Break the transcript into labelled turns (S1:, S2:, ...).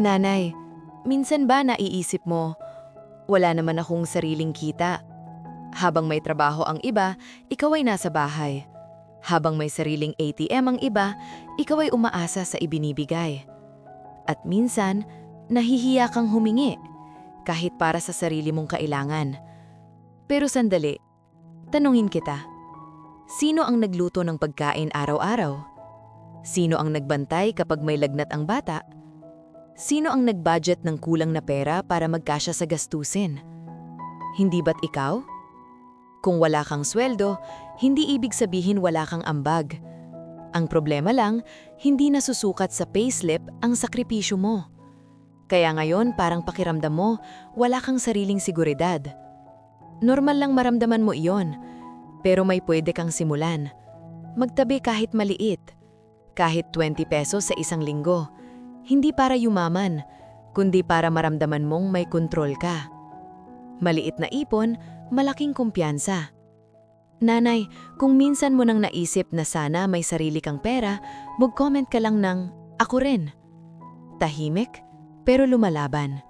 S1: Nanay, minsan ba naiisip mo, wala naman akong sariling kita. Habang may trabaho ang iba, ikaw ay nasa bahay. Habang may sariling ATM ang iba, ikaw ay umaasa sa ibinibigay. At minsan, nahihiya kang humingi, kahit para sa sarili mong kailangan. Pero sandali, tanungin kita. Sino ang nagluto ng pagkain araw-araw? Sino ang nagbantay kapag may lagnat ang bata? Sino ang nag-budget ng kulang na pera para magkasya sa gastusin? Hindi ba't ikaw? Kung wala kang sweldo, hindi ibig sabihin wala kang ambag. Ang problema lang, hindi nasusukat sa payslip ang sakripisyo mo. Kaya ngayon parang pakiramdam mo, wala kang sariling seguridad. Normal lang maramdaman mo iyon, pero may pwede kang simulan. Magtabi kahit maliit, kahit 20 pesos sa isang linggo. Hindi para yumaman, kundi para maramdaman mong may kontrol ka. Maliit na ipon, malaking kumpiyansa. Nanay, kung minsan mo nang naisip na sana may sarili kang pera, mag-comment ka lang ng, "Ako rin." Tahimik, pero lumalaban.